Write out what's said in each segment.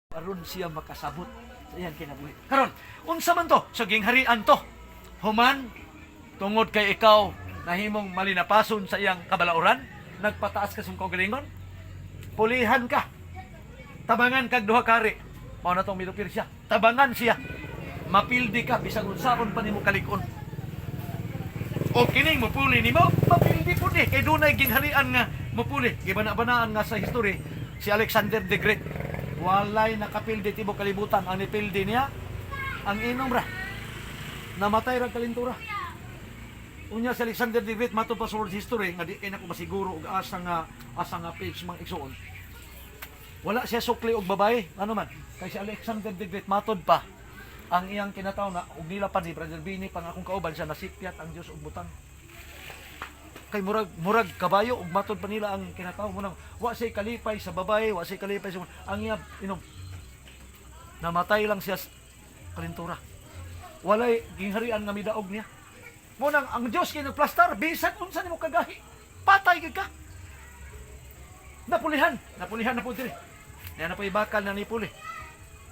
aron siya makasabot sa iyang kinabuhi. Karon, unsa man to? So gingharian to. Human tungod kay ikaw nahimong malinapason sa iyang kabalauran, nagpataas ka sa kaugalingon, pulihan ka. Tabangan kag duha ka hari. Mao na tong milupir siya. Tabangan siya. Mapildi ka bisag unsaon pa nimo kalig-on. O kining mupuli nimo, mapildi pud ni kay dunay gingharian nga mupuli. Gibana-banaan nga sa history si Alexander the Great. Walay nakapildi tibo kalibutan, ang nipildi niya ang inom ra. Namatay ra kalintura. Unya si Alexander the Great matud pa sa world history nga di kay nako masiguro og asa nga page mang igsuon. Wala siya sukli og babae, ano man. Kay si Alexander the Great matud pa ang iyang kinataw na og nila pa ni Brother Bini pang akong kauban siya nasipyat ang Dios og butang. Kay murag kabayo ug matod pa nila ang kinataw mo nang wa say kalipay sa babae, wa say kalipay sa ang iya inom. Namatay lang siya sa kalintura. Walay gingharian nga midaog niya. Mo nang ang Dios kay nagplastar bisan unsa nimo kagahi. Patay gid ka. Napulihan na po diri. Yan na po ibakal na ni puli.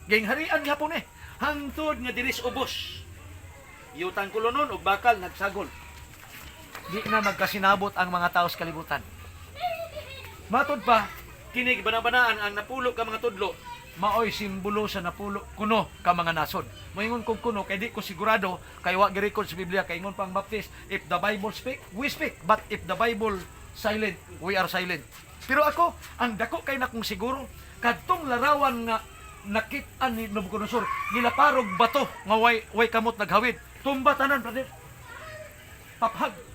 Gingharian gyapon hangtod nga diris ubos. Yutang kulunon og bakal nagsagol. Di na magkasinabot ang mga tao sa kalibutan. Matod pa, kini banabanaan ang napulo ka mga tudlo, maoy simbolo sa napulo kuno ka mga nasod. Moingon kog kuno kay di ko sigurado kay wa gi-record sa Biblia kay ingon pang Baptist, if the Bible speak, we speak, but if the Bible silent, we are silent. Pero ako, ang dako kay na kong siguro kadtong larawan nga nakit-an ni Nabucodonosor, gilaparog bato nga way kamot naghawid. Tumba tanan brother. Paphag.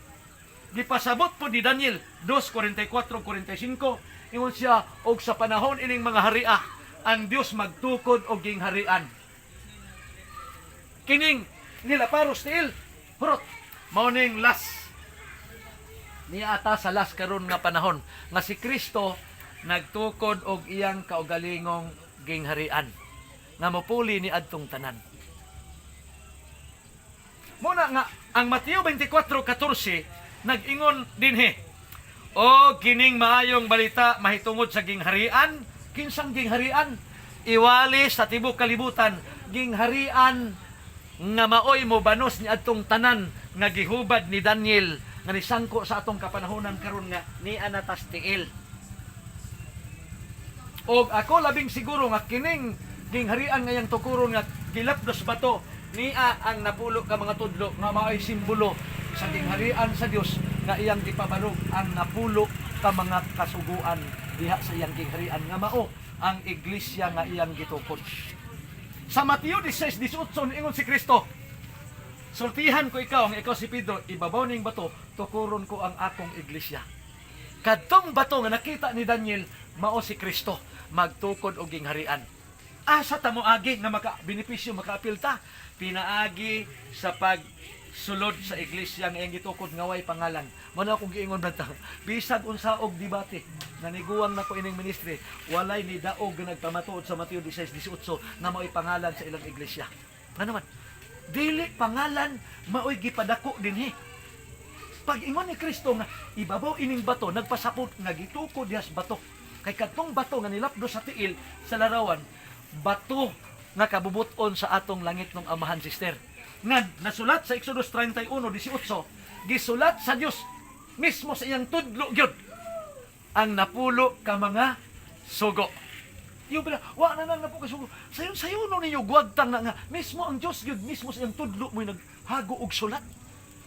Gipasabot po ni Daniel 2:44-45 ingon siya og sa panahon ining mga haria ang Dios magtukod og gingharian. Kining nilaparos tiil hurot mao ning las niya ata sa las karon nga panahon nga si Kristo nagtukod og iyang kaugalingong gingharian nga mopuli ni adtong tanan. Muna nga ang Mateo 24:14 nag-ingon dinhi, o kining maayong balita mahitungod sa gingharian. Kinsang gingharian? Iwali sa tibok kalibutan, gingharian nga maoy mo banos ni adtong tanan nga gihubad ni Daniel nga nisangko sa atong kapanahonan karon nga ni anatas tiil. Og ako labing siguro nga kining gingharian nga yang tukuron nga gilapdos bato niya ang napulo ka mga tudlo nga maoy simbolo sa gingharian sa Dios nga iyang ipabalog ang napulo ka mga kasuguan diha sa iyang gingharian nga mao ang iglesia nga iyang gitukod. Sa Mateo 16:18 ingon si Kristo, sultihan ko ikaw nga ikaw si Pedro, ibabaw ning bato tukuron ko ang akong iglesia. Kadtong bato nga nakita ni Daniel mao si Kristo magtukod og gingharian. Asa ta mo agi nga maka-benepisyo makaapilta pinaagi sa sulod sa iglesia nga iyang gitukod nga way pangalan. Mo na akong giingon banta. Bisag unsaog debate naniguang na ko ining ministry, walay ni daog nga nagpamatuod sa Mateo 16:18 nga mao'y pangalan sa ilang iglesia. Nga naman, dili pangalan mao'y gipadako dinhi. Pag ingon ni Kristo nga ibabaw ining bato, nagpasapot nga gitukod diha sa bato. Kay kadtong bato nga nilapdo sa tiil sa larawan, bato nga kabubuton sa atong langit ng amahan sister. Nga nasulat sa Exodus 31:18, gisulat sa Dios mismo sa iyang tudlo gyud ang napulo ka mga sugo. Yung pala, wa na lang na po ka sugo. Sayon no ninyo guwagtan na nga mismo ang Dios gyud mismo sa iyang tudlo mo naghago og sulat.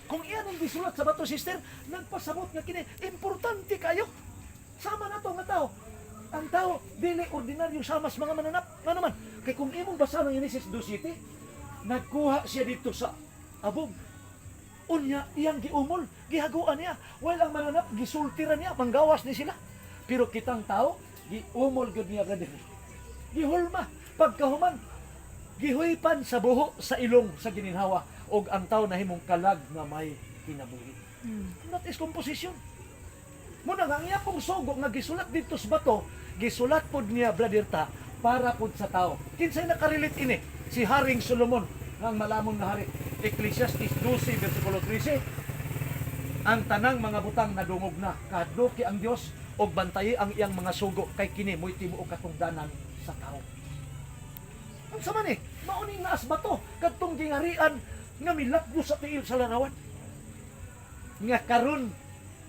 Kung iyan ang gisulat sa bato sister, nagpasabot nga kini importante kayo. Sama na to nga tao. Ang tao dili ordinaryo sama sa mga mananap. Nga naman, kay kung imong basa ng Genesis 2:7, nagkuha siya dito sa abog. Unya, iyang giumol, gihaguan niya. While ang mananap, gisultiran niya, panggawas ni sila. Pero kitang tao, giumol gud niya brother. Gihulma, pagkahuman, gihuipan sa buho sa ilong sa gininhawa. Og ang tao nahimong kalag nga may kinabuhi. That is composition. Muna nga, ang iyang sugo nga gisulat dito sa bato, gisulat pod niya brother ta, para pod sa tao. Kinsay nakarelate ini? Si Haring Solomon, ang malamon nga hari. Ecclesiastes 12:13. Ang tanang mga butang nadungog na, kadloki ang Dios og bantayi ang iyang mga sugo kay kini mo'y tibuok katungdanan sa tao. Ang sama ni, mauning naas bato, kadtong gingharian nga milagro sa tiil sa larawan. Nga karon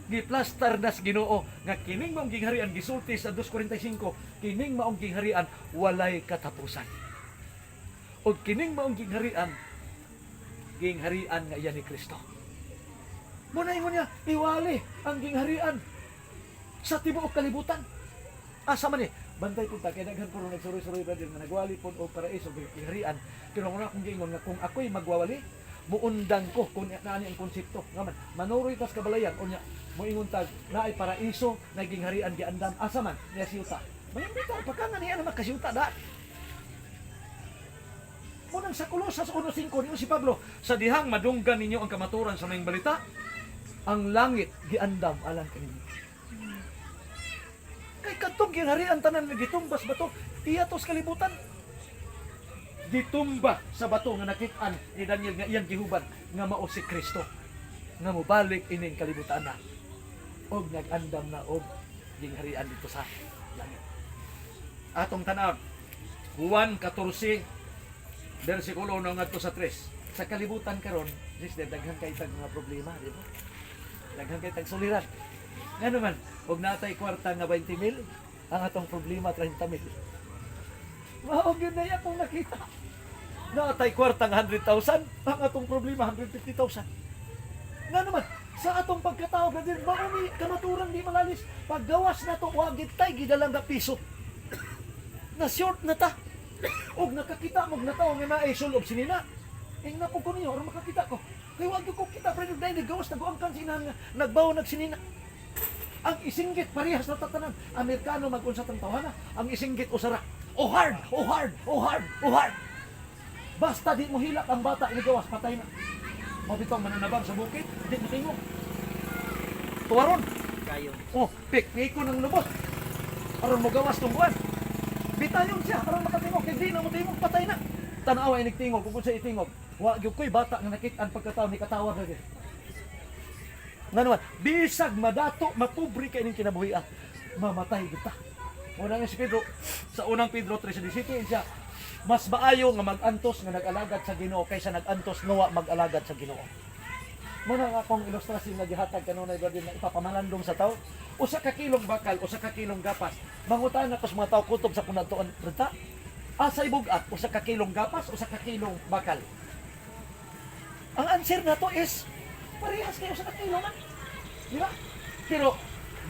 giplastar nas Ginoo nga kining maong gingharian gisulti sa 2:45, kining maong gingharian walay katapusan. O kining maong gingharian nga iya ni Kristo. Muna ingon niya, iwali ang gingharian sa tibuok kalibutan. Asa man ni, bantay punta kay daghan puro nagsuroy-suroy brother nga nagwali pud og paraiso gingharian. Pero una kong giingon nga kung ako'y magwawali, muundang ko kung naani ang konsepto. Nga man, manuroy tas kabalayan unya moingon tag naay paraiso na gingharian giandam asa man niya siyuta. Mayong bitaw pagka niya na makasiyuta da. Munang sa Kolosas 1:5 niyo si Pablo, sa dihang madunggan ninyo ang kamaturan sa mayong balita, ang langit giandam alang kaninyo. Kay kadtong gingharian tanan nga gitumbas bato, iyatos kalibutan. Gitumba sa bato nga nakit-an ni Daniel nga iyang gihuban nga mao si Kristo. Nga mobalik ining kalibutan na. Og nag-andam na og gingharian dito sa langit. Atong tan-aw Juan 14 versikulo 1 ngadto sa 3. Sa kalibutan karon, daghan kay tag mga problema, di ba? Daghan kay tag suliran. Nga naman, og natay kwarta nga 20,000, ang atong problema 30,000. Mao gyud na akong nakita. Natay kwarta nga 100,000, ang atong problema 150,000. Nga naman, sa atong pagkatao, brother, mauni kamaturan di malalis. Paggawas na to, wagit tay gidalang na piso. Na short na ta. Og nakakita mo na tao nga naay sulob sinina. Ingna ko niyo or makakita ko. Kay wag ko kita brother dai nagawas naguangkan sinan nagbaw nagsinina. Ang isinggit parehas na tatanan. Amerikano mag-unsa tang tawhana. Ang isinggit usara. Oh hard, oh hard, oh hard, oh hard. Basta di mo hilak ang bata igawas patay na. Mabitong mananabang sa bukid, di mo tingog. Tuwaron. Kayo. Oh, pikpiko ng lubot. Aron mo gawas tong buwan. Bitayon siya, aron makatingog. Kaya di na mo tingog, patay na. Tanawa ay nagtingog, kung sa itingog. Wa gyud ko'y bata nga nakit-an pagkatao ni katawar na din. Nga naman, bisag madato, mapobre ka ining kinabuhian. Mamatay kita. Muna nga si Pedro, sa unang Pedro 3:17 siya, mas maayo nga mag-antos nga nag-alagad sa Ginoo kaysa nag-antos nga mag-alagad sa Ginoo. Muna nga akong ilustrasyon nga gihatag kanunay ba din na ipapamalandong sa tao. Usa ka kilong bakal, usa ka kilong gapas. Mangutan na ko sa mga tao kutob sa kunadtoan renta. Asay bugat, usa ka kilong gapas, usa ka kilong bakal. Ang answer na to is parehas kayo sa kilo man. Di ba? Pero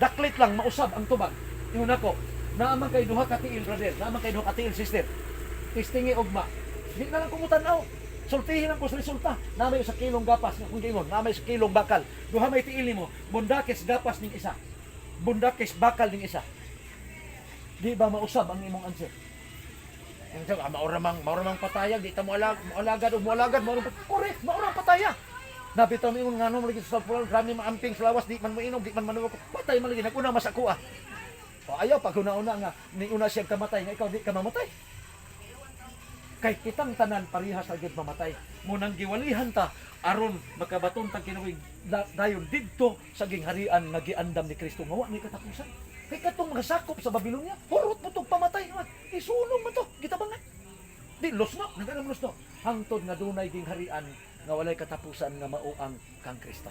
daklit lang mausab ang tubag. Ingon ako, naaman kay duha ka tiil brother, naaman kay duha ka tiil sister. Tistingi ugma. Di na lang kumutan-aw. Sultihin ang kus resulta. Namay sa kilong gapas nga kung gingon, namay sa kilong bakal. Duha may tiil nimo, bundakes gapas ning isa. Bundakes bakal ning isa. Di ba mausab ang imong answer? Ang sabi, mauramang patayag, di ta mo alagad o mo alagad, correct, mauramang pataya. Nabitaw mo yung nga nung lagi sa sulpulan, grami maamping sa lawas, di man mo inom, di man manuwa ko, patay man lagi, nag-una masako ah. O ayaw, pag una-una nga, ni una siyang kamatay, nga ikaw di ka mamatay. Kay kitang tanan parihas agad mamatay. Munang giwalihan ta, aron makabaton tang kinawig dayon didto sa gingharian nga giandam ni Kristo, nga wa ni katapusan. Kay katong mga sakop sa Babylonia, hurot mo itong pamatay naman. Isulong mo ito, gitabangan. Di, los no, nagkanam los no. Hangtod nga dunay gingharian nga walay katapusan nga mauang kang Kristo.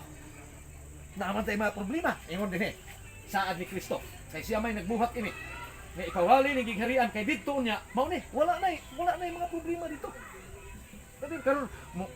Naaman tayo mga problema. Ingon din eh, saad ni Kristo. Kay siya may nagbuhat ini. Nga ikawali ni gingharian kay dito niya, mao ni, wala na yung mga problema dito. Kasi karon mo